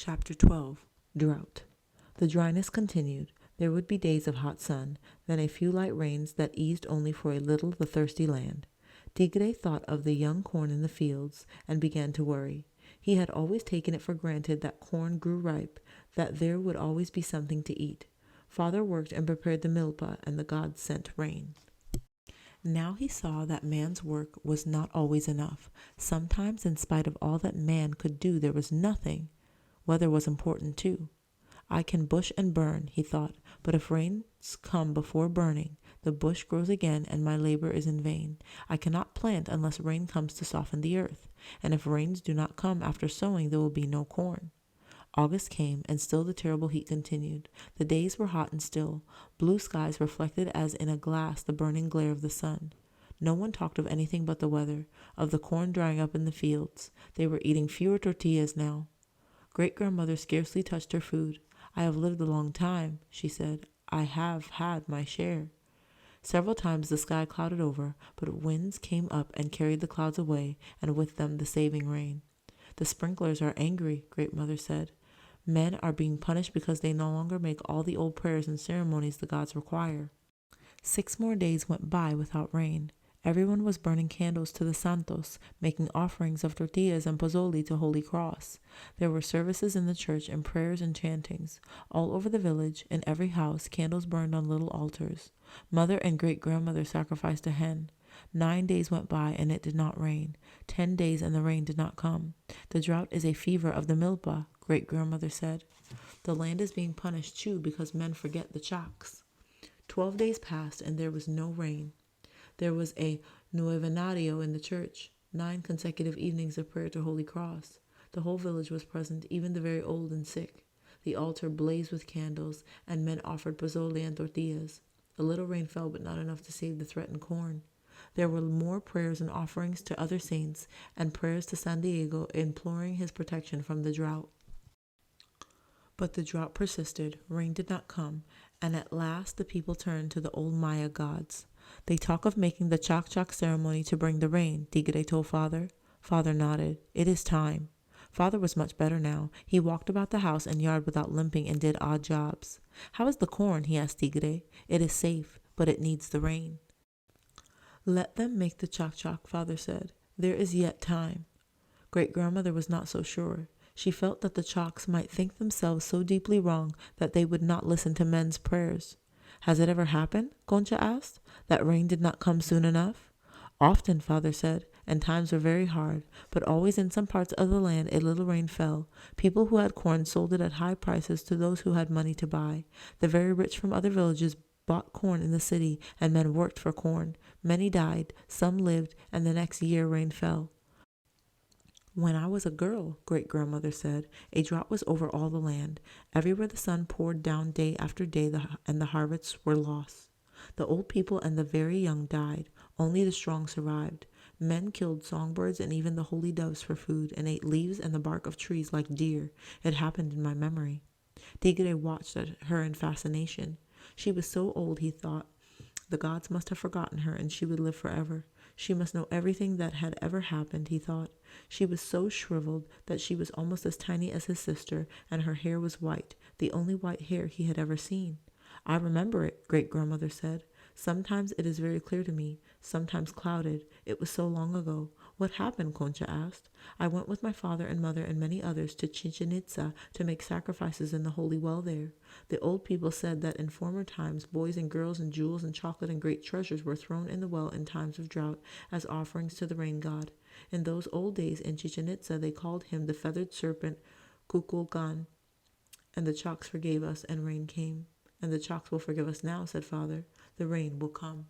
Chapter 12. Drought. The dryness continued. There would be days of hot sun, then a few light rains that eased only for a little the thirsty land. Tigre thought of the young corn in the fields and began to worry. He had always taken it for granted that corn grew ripe, that there would always be something to eat. Father worked and prepared the milpa, and the gods sent rain. Now he saw that man's work was not always enough. Sometimes, in spite of all that man could do, there was nothing. Weather was important too. I can bush and burn, he thought, but if rains come before burning, the bush grows again and my labor is in vain. I cannot plant unless rain comes to soften the earth, and if rains do not come after sowing, there will be no corn. August came, and still the terrible heat continued. The days were hot and still. Blue skies reflected as in a glass the burning glare of the sun. No one talked of anything but the weather, of the corn drying up in the fields. They were eating fewer tortillas now. Great-grandmother scarcely touched her food. I have lived a long time, she said. I have had my share. Several times the sky clouded over, but winds came up and carried the clouds away, and with them the saving rain. The sprinklers are angry, Great-mother said. Men are being punished because they no longer make all the old prayers and ceremonies the gods require. 6 more days went by without rain. Everyone was burning candles to the santos, making offerings of tortillas and pozole to Holy Cross. There were services in the church and prayers and chantings. All over the village, in every house, candles burned on little altars. Mother and great-grandmother sacrificed a hen. 9 days went by and it did not rain. 10 days and the rain did not come. The drought is a fever of the milpa, great-grandmother said. The land is being punished too because men forget the chocks. 12 days passed and there was no rain. There was a novenario in the church, 9 consecutive evenings of prayer to Holy Cross. The whole village was present, even the very old and sick. The altar blazed with candles, and men offered pozole and tortillas. A little rain fell, but not enough to save the threatened corn. There were more prayers and offerings to other saints, and prayers to San Diego imploring his protection from the drought. But the drought persisted, rain did not come, and at last the people turned to the old Maya gods. They talk of making the chak-chak ceremony to bring the rain, Tigre told Father. Father nodded. It is time. Father was much better now. He walked about the house and yard without limping and did odd jobs. How is the corn? He asked Tigre. It is safe, but it needs the rain. Let them make the chak-chak, Father said. There is yet time. Great-grandmother was not so sure. She felt that the chaks might think themselves so deeply wrong that they would not listen to men's prayers. Has it ever happened? Concha asked, that rain did not come soon enough? Often, Father said, and times were very hard, but always in some parts of the land a little rain fell. People who had corn sold it at high prices to those who had money to buy. The very rich from other villages bought corn in the city, and men worked for corn. Many died, some lived, and the next year rain fell. When I was a girl, great-grandmother said, a drought was over all the land. Everywhere the sun poured down day after day, and the harvests were lost. The old people and the very young died. Only the strong survived. Men killed songbirds and even the holy doves for food, and ate leaves and the bark of trees like deer. It happened in my memory. Tigre watched at her in fascination. She was so old, he thought. The gods must have forgotten her, and she would live forever. She must know everything that had ever happened, he thought. She was so shriveled that she was almost as tiny as his sister, and her hair was white, the only white hair he had ever seen. I remember it, great-grandmother said. Sometimes it is very clear to me, sometimes clouded. It was so long ago. What happened? Concha asked. I went with my father and mother and many others to Chichen Itza to make sacrifices in the holy well there. The old people said that in former times boys and girls and jewels and chocolate and great treasures were thrown in the well in times of drought as offerings to the rain god. In those old days in Chichen Itza they called him the feathered serpent Kukulkan, and the chocks forgave us and rain came. And the chocks will forgive us now, said Father. The rain will come.